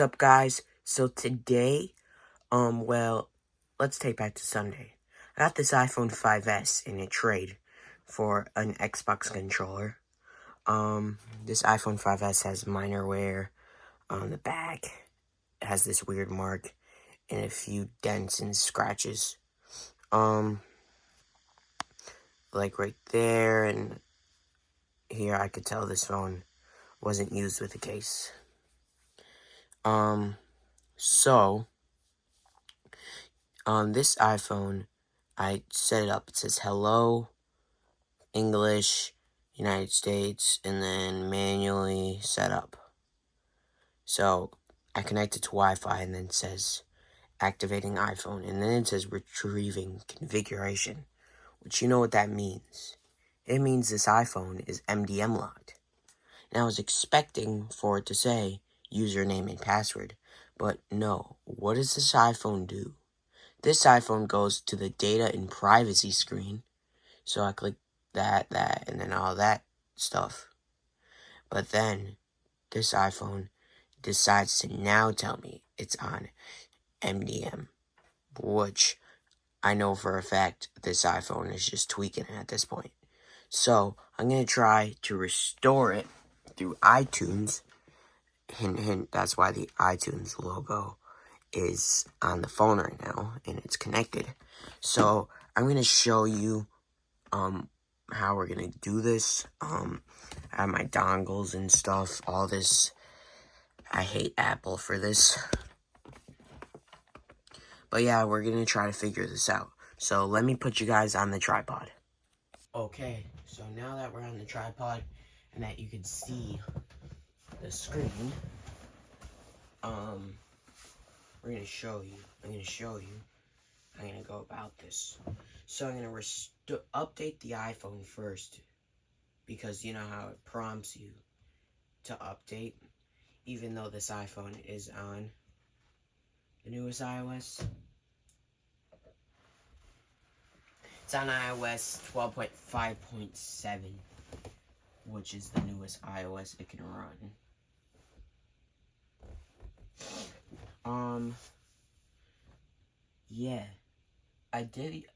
up, guys? So today, well, let's take back to Sunday. I got this iPhone 5S in a trade for an Xbox controller. This iPhone 5S has minor wear on the back. It has this weird mark and a few dents and scratches. Like right there and here, I could tell this phone wasn't used with a case. So, on this iPhone, I set it up. It says hello, English, United States, and then manually set up. So, I connect it to Wi-Fi and then it says activating iPhone. And then it says retrieving configuration, which you know what that means. It means this iPhone is MDM locked. And I was expecting for it to say username and password. But no, what does this iPhone do? This iPhone goes to the data and privacy screen. So I click that, and then all that stuff. But then this iPhone decides to now tell me it's on MDM, which I know for a fact this iPhone is just tweaking it at this point. So I'm going to try to restore it through iTunes. Hint, hint, that's why the iTunes logo is on the phone right now and it's connected. So I'm going to show you how we're gonna do this. I have my dongles and stuff, all this. I hate Apple for this. But yeah, we're gonna try to figure this out. So let me put you guys on the tripod. Okay, so now that we're on the tripod and that you can see the screen, we're gonna show you. I'm gonna go about this. So I'm gonna update the iPhone first, because you know how it prompts you to update, even though this iPhone is on the newest iOS. It's on iOS 12.5.7, which is the newest iOS it can run. Yeah, I did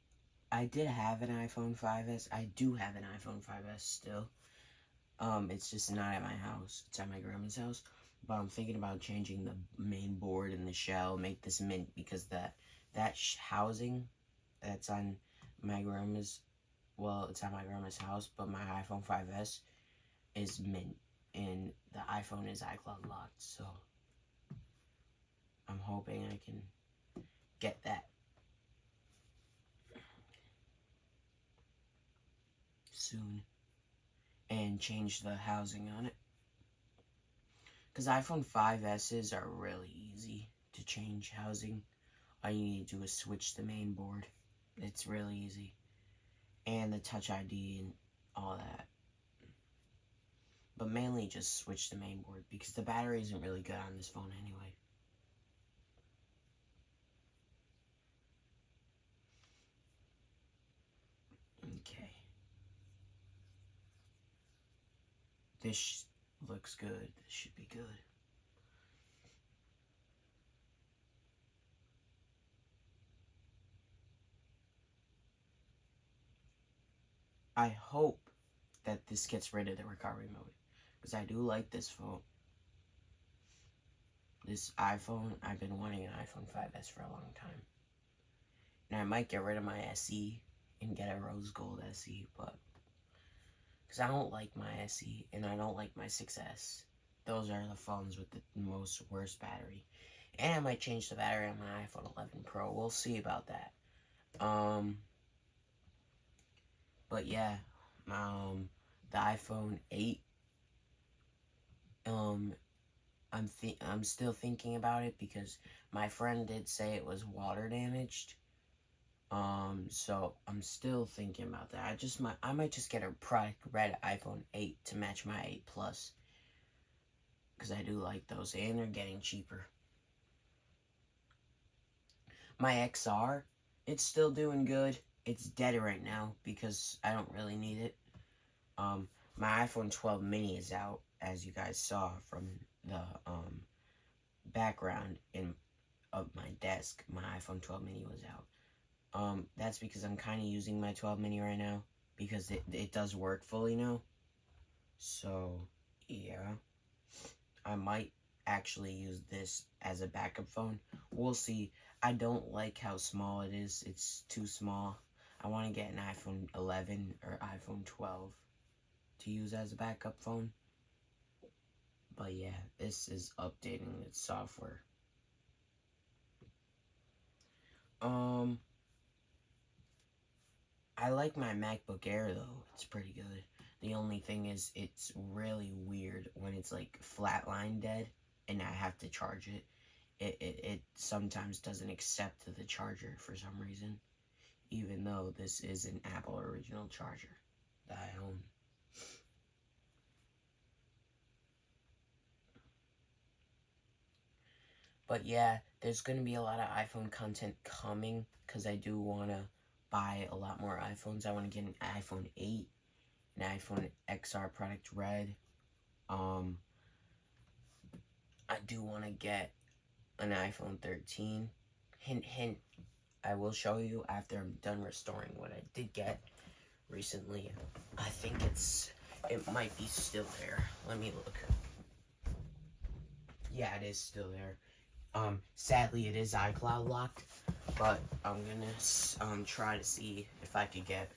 have an iPhone 5S. I do have an iPhone 5S still. It's just not at my house. It's at my grandma's house. But I'm thinking about changing the main board and the shell, make this mint, because that housing that's on my grandma's, well, it's at my grandma's house, but my iPhone 5S is mint, and the iPhone is iCloud locked, so I'm hoping I can get that soon and change the housing on it. Because iPhone 5S's are really easy to change housing. All you need to do is switch the main board. It's really easy. And the Touch ID and all that. But mainly just switch the main board, because the battery isn't really good on this phone anyway. Okay. This looks good. This should be good. I hope that this gets rid of the recovery mode, because I do like this phone. This iPhone, I've been wanting an iPhone 5S for a long time. And I might get rid of my SE and get a rose gold SE, but because I don't like my SE and I don't like my 6S. Those are the phones with the most worst battery. And I might change the battery on my iPhone 11 Pro. We'll see about that. But yeah, the iPhone 8, I'm still thinking about it, because my friend did say it was water damaged. So I'm still thinking about that. I might just get a product red iPhone 8 to match my 8 Plus, because I do like those, and they're getting cheaper. My XR, it's still doing good. It's dead right now because I don't really need it. My iPhone 12 mini is out, as you guys saw from the background of my desk, my iPhone 12 mini was out. That's because I'm kind of using my 12 mini right now because it does work fully now. So, yeah. I might actually use this as a backup phone. We'll see. I don't like how small it is. It's too small. I want to get an iPhone 11 or iPhone 12 to use as a backup phone. But yeah, this is updating its software. I like my MacBook Air though. It's pretty good. The only thing is it's really weird when it's like flatline dead and I have to charge it. It sometimes doesn't accept the charger for some reason, even though this is an Apple original charger that I own. But yeah, there's going to be a lot of iPhone content coming because I do want to buy a lot more iPhones. I want to get an iPhone 8, an iPhone XR Product Red. I do want to get an iPhone 13. Hint, hint. I will show you after I'm done restoring what I did get recently. I think it might be still there. Let me look. Yeah, it is still there. Sadly, it is iCloud locked, but I'm gonna try to see if I could get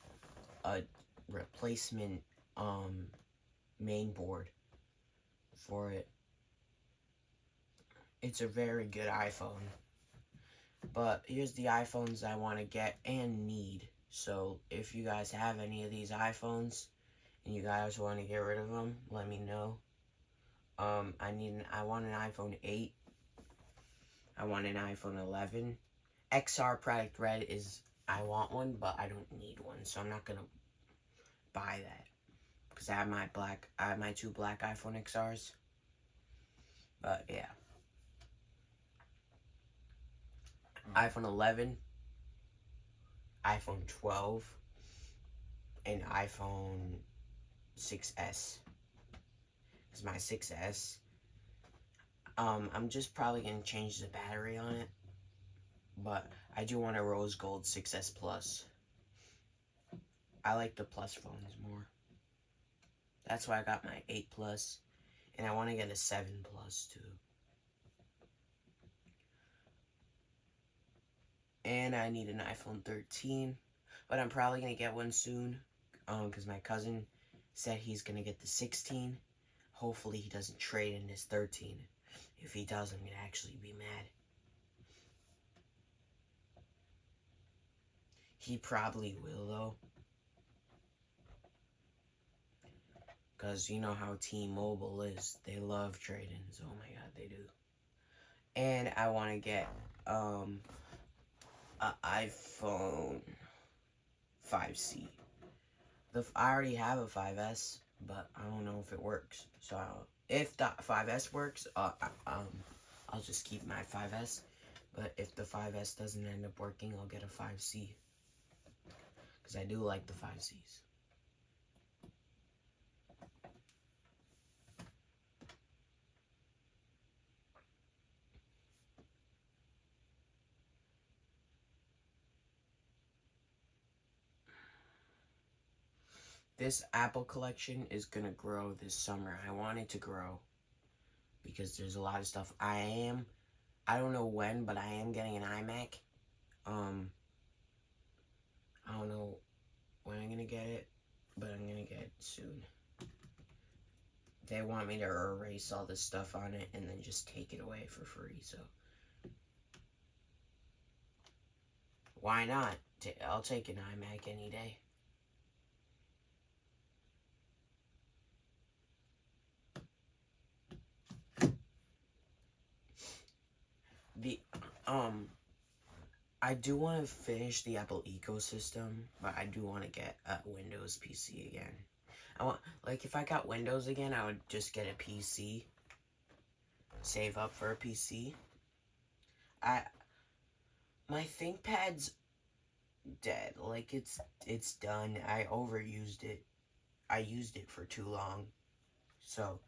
a replacement main board for it. It's a very good iPhone, but here's the iPhones I want to get and need. So if you guys have any of these iPhones and you guys want to get rid of them, let me know. I want an iPhone 8. I want an iPhone 11. XR Product Red is, I want one, but I don't need one, so I'm not gonna buy that. Because I have my two black iPhone XRs. But yeah. iPhone 11, iPhone 12, and iPhone 6S. Because my 6S, I'm just probably gonna change the battery on it. But I do want a rose gold 6S Plus. I like the Plus phones more. That's why I got my 8 Plus. And I want to get a 7 Plus too. And I need an iPhone 13. But I'm probably going to get one soon. Because my cousin said he's going to get the 16. Hopefully he doesn't trade in his 13. If he does, I'm going to actually be mad. He probably will though. Because you know how T-Mobile is. They love trade-ins. Oh my god, they do. And I want to get an iPhone 5C. I already have a 5S, but I don't know if it works. So if the 5S works, I'll just keep my 5S. But if the 5S doesn't end up working, I'll get a 5C. Because I do like the 5Cs. This Apple collection is going to grow this summer. I want it to grow. Because there's a lot of stuff. I don't know when, but I am getting an iMac. I don't know when I'm going to get it, but I'm going to get it soon. They want me to erase all this stuff on it and then just take it away for free, so. Why not? I'll take an iMac any day. I do want to finish the Apple ecosystem, but I do want to get a Windows PC again. If I got Windows again, I would just get a PC. Save up for a PC. My ThinkPad's dead. It's done. I overused it. I used it for too long. So,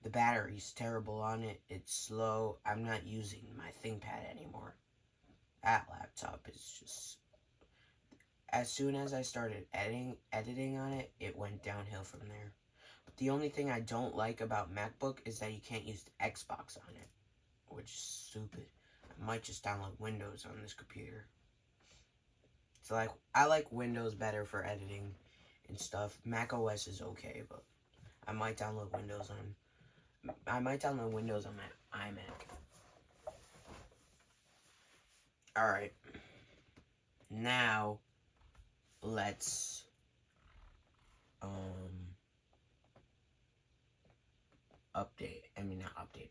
The battery's terrible on it. It's slow. I'm not using my ThinkPad anymore. That laptop is just... As soon as I started editing on it, it went downhill from there. The only thing I don't like about MacBook is that you can't use the Xbox on it, which is stupid. I might just download Windows on this computer. So I like Windows better for editing and stuff. Mac OS is okay, but I might download Windows on my iMac. Alright. Now let's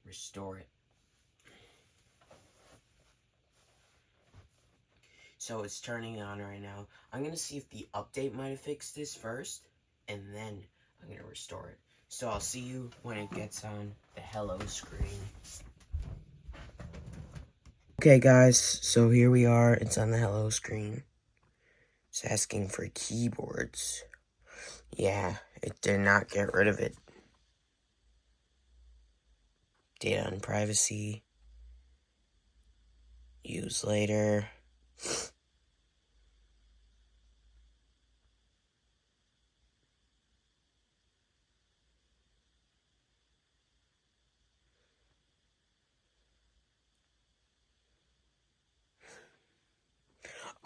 restore it. So it's turning on right now. I'm gonna see if the update might have fixed this first, and then I'm gonna restore it. So I'll see you when it gets on the hello screen. Okay guys, so here we are. It's on the hello screen. It's asking for keyboards. Yeah, it did not get rid of it. Data and privacy. Use later.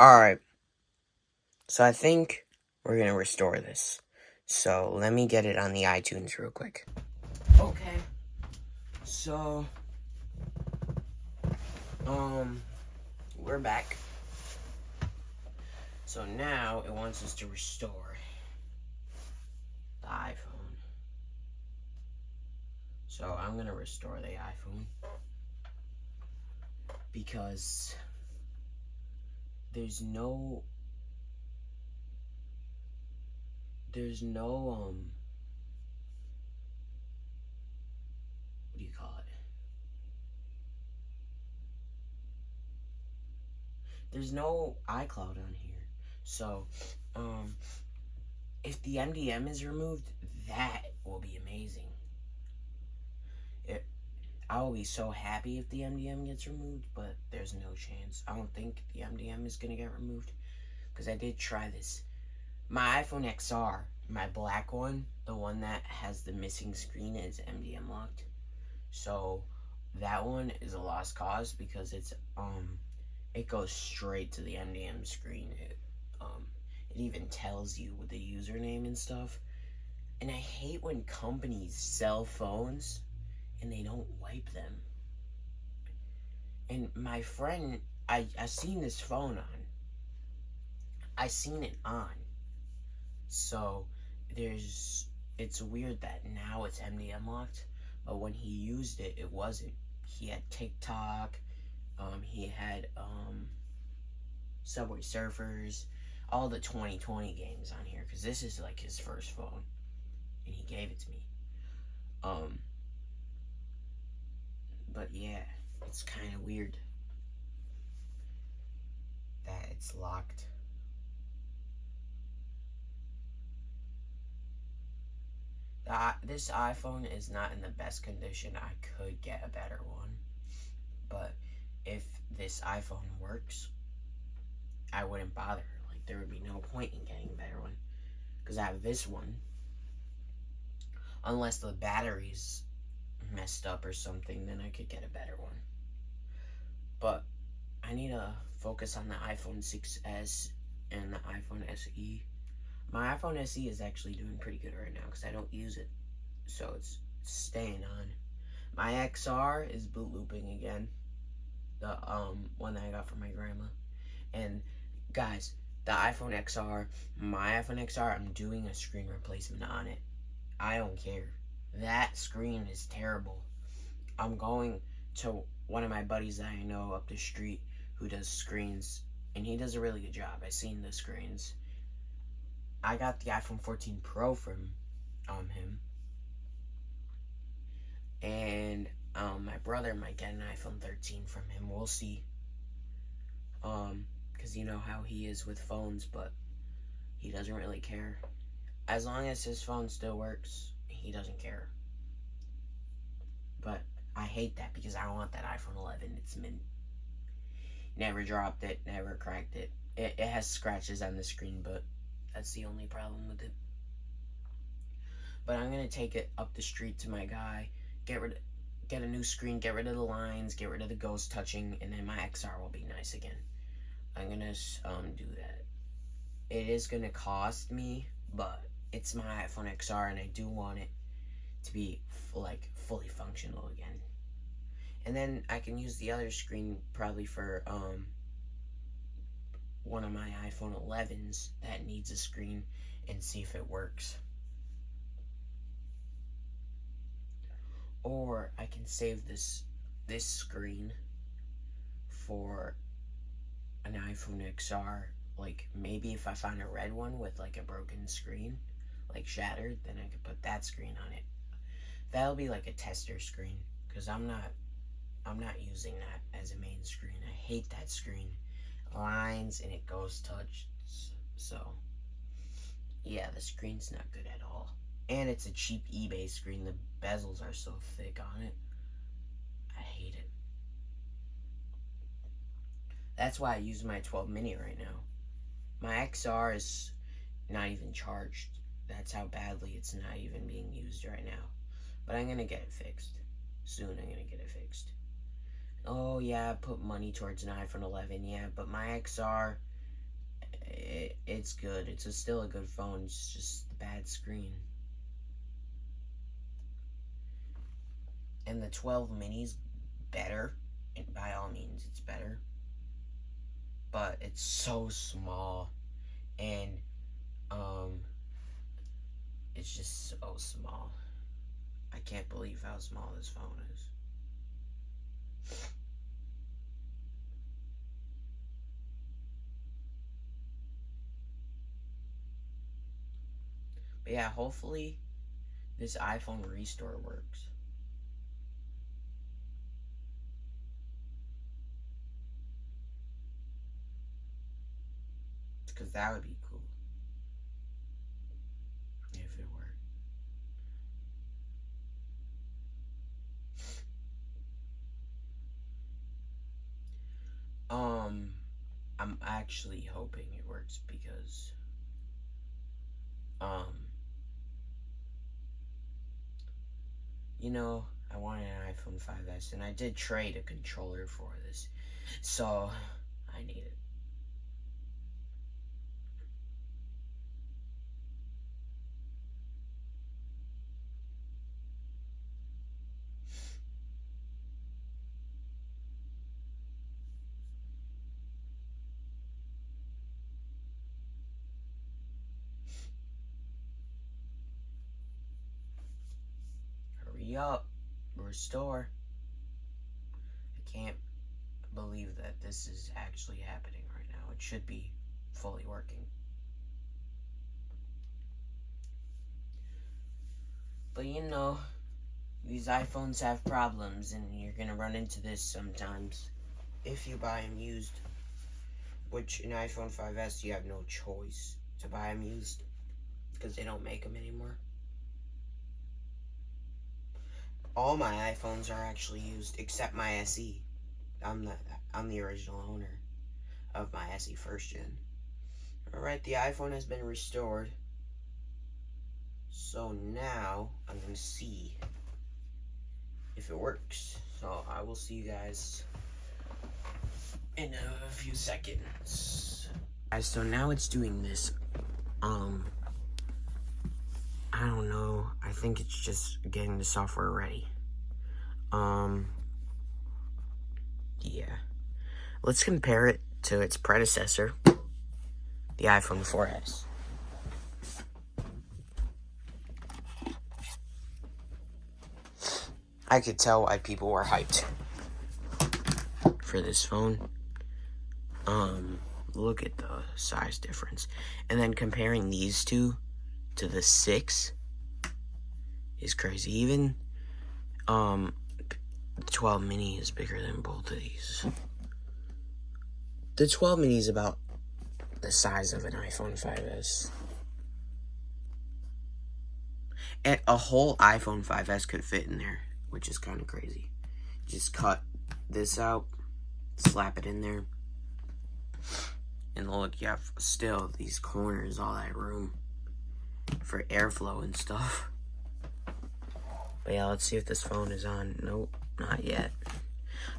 Alright. So I think we're gonna restore this. So let me get it on the iTunes real quick. Okay. So we're back. So now it wants us to restore the iPhone. So I'm gonna restore the iPhone because there's no what do you call it? There's no iCloud on here. So if the MDM is removed, that will be amazing. I will be so happy if the MDM gets removed, but there's no chance. I don't think the MDM is gonna get removed because I did try this. My iPhone XR, my black one, the one that has the missing screen, is MDM locked. So that one is a lost cause because it goes straight to the MDM screen. It even tells you with the username and stuff. And I hate when companies sell phones and they don't wipe them. And my friend, I seen this phone on. I seen it on. So it's weird that now it's MDM locked, but when he used it, it wasn't. He had TikTok, he had Subway Surfers, all the 2020 games on here, because this is like his first phone, and he gave it to me. But yeah, it's kind of weird that it's locked. This iPhone is not in the best condition. I could get a better one, but if this iPhone works, I wouldn't bother. Like, there would be no point in getting a better one, because I have this one. Unless the battery's messed up or something, then I could get a better one. But I need to focus on the iPhone 6s and the iPhone SE. My iPhone SE is actually doing pretty good right now because I don't use it, so it's staying on. My XR is boot looping again, the one that I got from my grandma. And guys, the iPhone XR, my iPhone XR, I'm doing a screen replacement on it. I don't care. That screen is terrible. I'm going to one of my buddies that I know up the street who does screens, and he does a really good job. I've seen the screens. I got the iPhone 14 Pro from him, and my brother might get an iPhone 13 from him. We'll see. Because you know how he is with phones, but he doesn't really care. As long as his phone still works, he doesn't care. I hate that because I want that iPhone 11. It's mint. Never dropped it, never cracked it. It has scratches on the screen, but that's the only problem with it. But I'm gonna take it up the street to my guy, get a new screen, get rid of the lines, get rid of the ghost touching, and then my XR will be nice again. I'm gonna do that. It is gonna cost me, but it's my iPhone XR, and I do want it to be fully functional again. And then I can use the other screen probably for one of my iPhone 11s that needs a screen and see if it works. Or I can save this screen for an iPhone XR. Like maybe if I find a red one with like a broken screen, like shattered, then I could put that screen on it. That'll be like a tester screen, because I'm not using that as a main screen. I hate that screen. Lines and it goes touch. So yeah, the screen's not good at all. And it's a cheap eBay screen. The bezels are so thick on it. I hate it. That's why I use my 12 mini right now. My XR is not even charged. That's how badly it's not even being used right now. But I'm gonna get it fixed. Soon I'm gonna get it fixed. Oh yeah, I put money towards an iPhone 11, yeah, but my XR, it's good. It's still a good phone. It's just the bad screen. And the 12 mini's better, and by all means, it's better. But it's so small, and it's just so small. I can't believe how small this phone is. But yeah, hopefully this iPhone restore works. Because that would be cool if it worked. I'm actually hoping it works because you know, I wanted an iPhone 5S, and I did trade a controller for this, so I need it. Hurry up, restore. I can't believe that this is actually happening right now. It should be fully working. But you know, these iPhones have problems, and you're gonna run into this sometimes if you buy them used. Which, in iPhone 5S, you have no choice to buy them used because they don't make them anymore. All my iPhones are actually used except my SE. I'm the original owner of my SE first gen. Alright, the iPhone has been restored. So now I'm gonna see if it works. So I will see you guys in a few seconds. Guys, so now it's doing this. I don't know. I think it's just getting the software ready. Yeah. Let's compare it to its predecessor, the iPhone 4S. I could tell why people were hyped for this phone. Look at the size difference. And then comparing these two to the 6 is crazy. Even, the 12 mini is bigger than both of these. The 12 mini is about the size of an iPhone 5S. And a whole iPhone 5S could fit in there, which is kind of crazy. just cut this out, slap it in there, and look, you have still these corners, all that room for airflow and stuff. But yeah, let's see if this phone is on. Nope, not yet.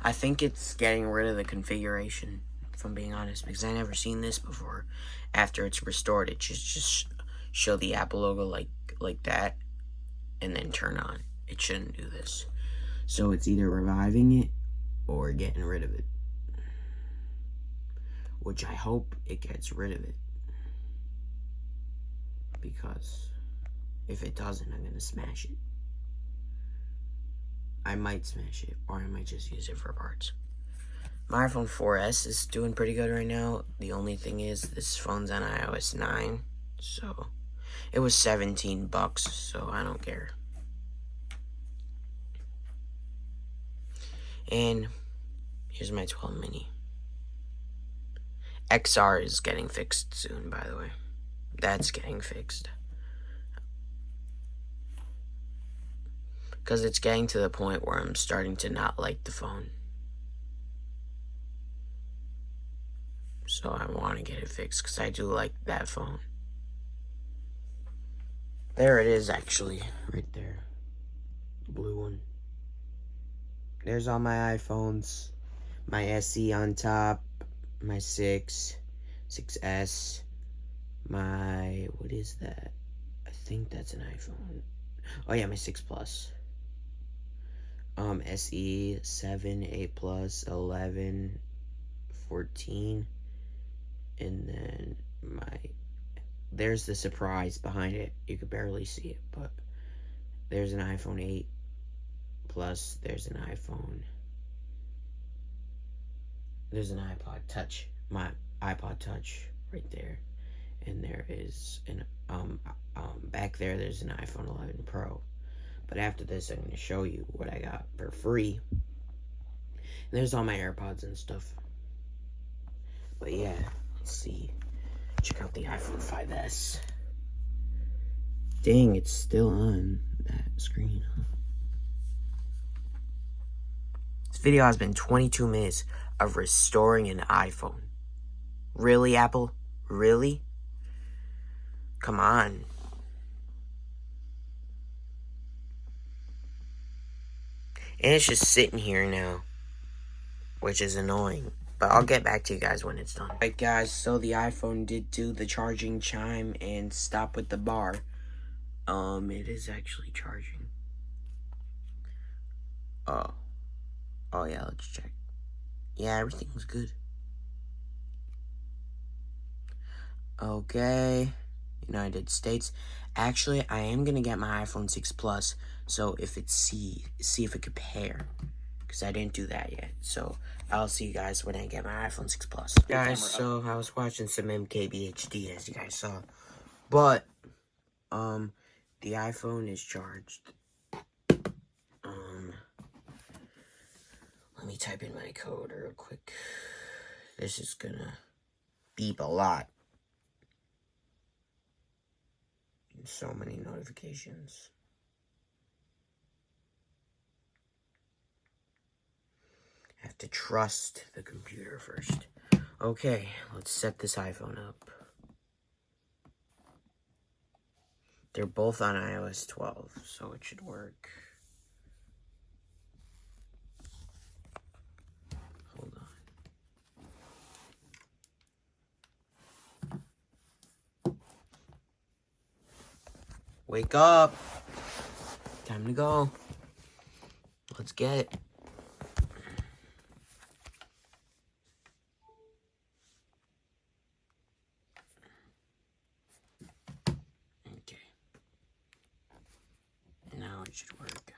I think it's getting rid of the configuration, if I'm being honest, because I never seen this before. After it's restored, it just show the Apple logo like that, and then turn on. It shouldn't do this. So it's either reviving it or getting rid of it. Which I hope it gets rid of it. Because if it doesn't, I'm gonna smash it. I might smash it, or I might just use it for parts. My iPhone 4S is doing pretty good right now. The only thing is, this phone's on iOS 9, so it was $17, so I don't care. And here's my 12 mini. XR is getting fixed soon, by the way. That's getting fixed. Because it's getting to the point where I'm starting to not like the phone. So I want to get it fixed because I do like that phone. There it is, actually, right there. The blue one. There's all my iPhones. My SE on top. My 6S. My, what is that? I think that's an iPhone. Oh yeah, my 6 Plus. SE, 7, 8 Plus, 11, 14. And then there's the surprise behind it. You could barely see it, but there's an iPhone 8 Plus. There's an iPhone. There's an iPod Touch. My iPod Touch right there. And there is an back there's an iPhone 11 Pro. But after this, I'm going to show you what I got for free. And there's all my AirPods and stuff. But yeah, let's see. Check out the iPhone 5S. Dang, it's still on that screen, huh? This video has been 22 minutes of restoring an iPhone. Really, Apple? Really? Come on. And it's just sitting here now, which is annoying. But I'll get back to you guys when it's done. Alright guys, so the iPhone did do the charging chime and stop with the bar. It is actually charging. Oh yeah, let's check. Yeah, everything's good. Okay, United States. Actually, I am gonna get my iPhone 6 Plus, so if it's see if it could pair. Because I didn't do that yet. So I'll see you guys when I get my iPhone 6 Plus. Guys, so I was watching some MKBHD, as you guys saw. But the iPhone is charged. Let me type in my code real quick. This is gonna beep a lot. So many notifications. I have to trust the computer first. Okay, let's set this iPhone up. They're both on iOS 12, so it should work. Hold on. Wake up! Time to go. Let's get it. Okay. Now it should work.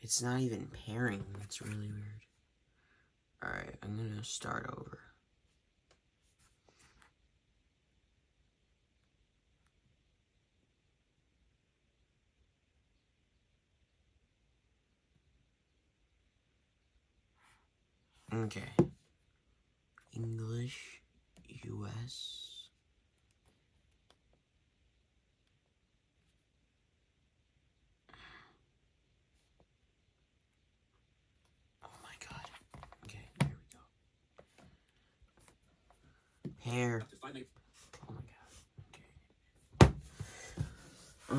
It's not even pairing. It's really weird. Alright, I'm gonna start over. Okay. English, US. hair. Oh my god.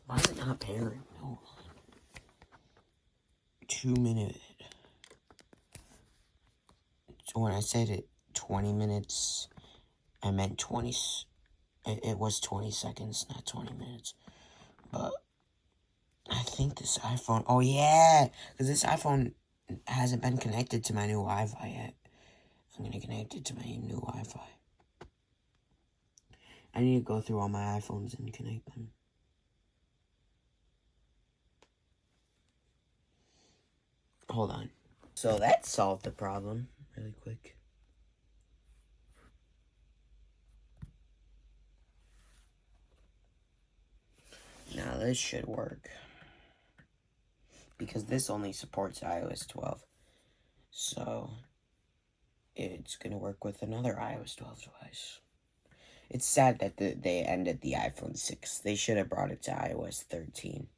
Why is it not pairing? Hold on. 2 minutes. So when I said it 20 minutes, I meant 20. It was 20 seconds, not 20 minutes. But I think this iPhone. Oh yeah, because this iPhone hasn't been connected to my new Wi-Fi yet. I'm gonna connect it to my new Wi-Fi. I need to go through all my iPhones and connect them. Hold on. So that solved the problem really quick. Now this should work. Because this only supports iOS 12. So it's gonna work with another iOS 12 device. It's sad that they ended the iPhone 6. They should have brought it to iOS 13.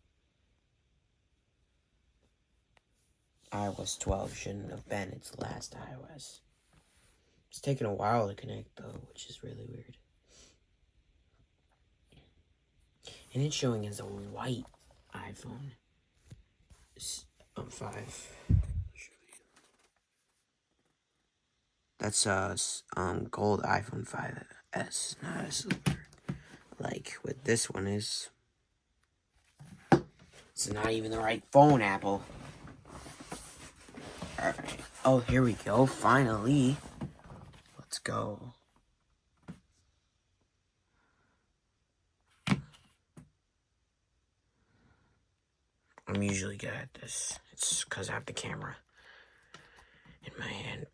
iOS 12 shouldn't have been its last iOS. It's taking a while to connect though, which is really weird. And it's showing as a white iPhone 5. That's gold iPhone 5S, not a silver. Like what this one is. It's not even the right phone, Apple. Alright. Oh, here we go. Finally. Let's go. I'm usually good at this. It's because I have the camera in my hand.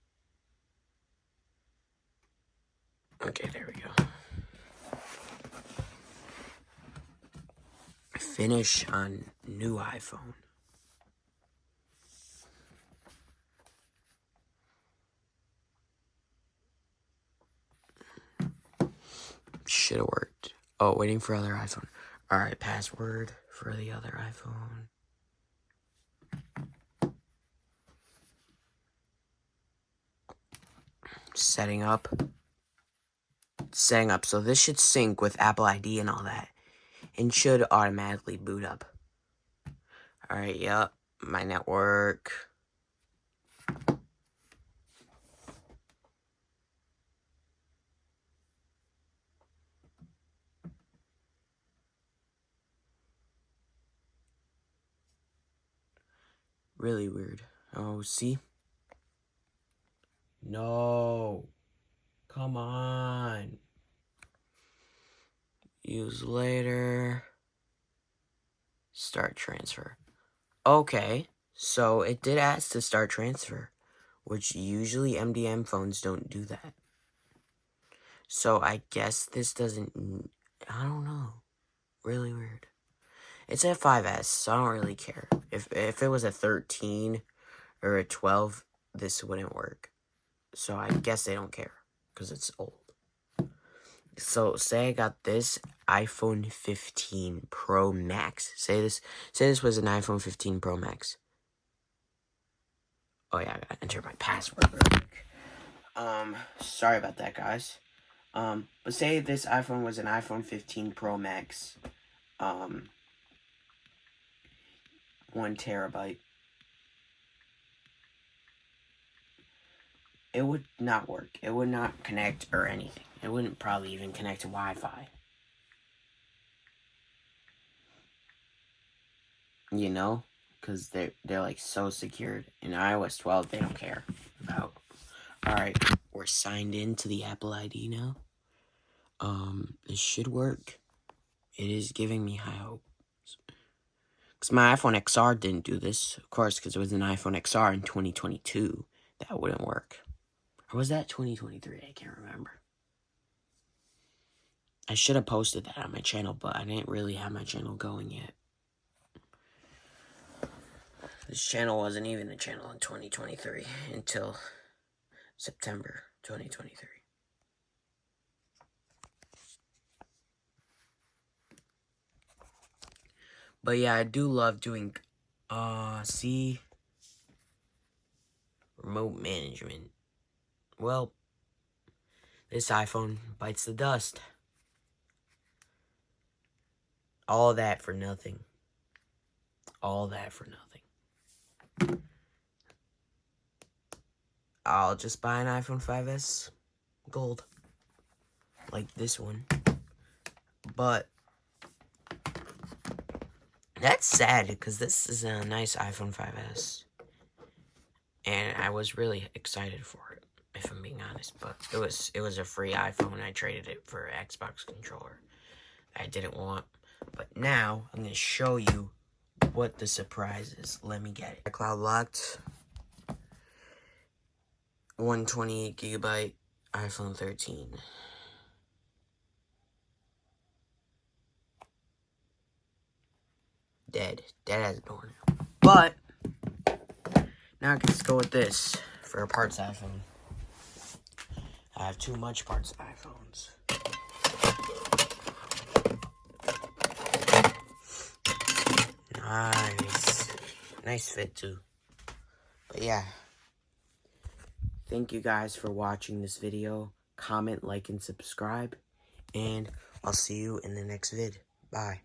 Okay, there we go. Finish on new iPhone. Should have worked. Oh, waiting for other iPhone. Alright, password for the other iPhone. Setting up. So this should sync with Apple ID and all that. And should automatically boot up. Alright, yep. My network. Really weird. Oh, see? No. Come on. Use later. Start transfer. Okay. So it did ask to start transfer. Which usually MDM phones don't do that. So I guess this doesn't... I don't know. Really weird. It's a 5S, so I don't really care. If it was a 13 or a 12, this wouldn't work. So I guess they don't care, because it's old. So say I got this iPhone 15 Pro Max. Say this was an iPhone 15 Pro Max. Oh yeah, I gotta enter my password real quick. Sorry about that, guys. But say this iPhone was an iPhone 15 Pro Max. 1 terabyte. It would not work. It would not connect or anything. It wouldn't probably even connect to Wi-Fi. You know? Because they're like so secured. In iOS 12, they don't care about. Alright, we're signed in to the Apple ID now. This should work. It is giving me high hopes. Because my iPhone XR didn't do this. Of course, because it was an iPhone XR in 2022. That wouldn't work. Or was that 2023? I can't remember. I should have posted that on my channel, but I didn't really have my channel going yet. This channel wasn't even a channel in 2023 until September 2023. But yeah, I do love doing, see, remote management. Well, this iPhone bites the dust. All that for nothing. All that for nothing. I'll just buy an iPhone 5S Gold. Like this one. But that's sad because this is a nice iPhone 5S. And I was really excited for it, if I'm being honest. But it was a free iPhone and I traded it for an Xbox controller I didn't want. But now I'm going to show you what the surprise is. Let me get it. Cloud locked. 128 gigabyte iPhone 13. Dead as a doornail. But now let's go with this for a parts iPhone. I have too much parts iPhones. Nice fit too. But yeah. Thank you guys for watching this video. Comment, like, and subscribe. And I'll see you in the next vid. Bye.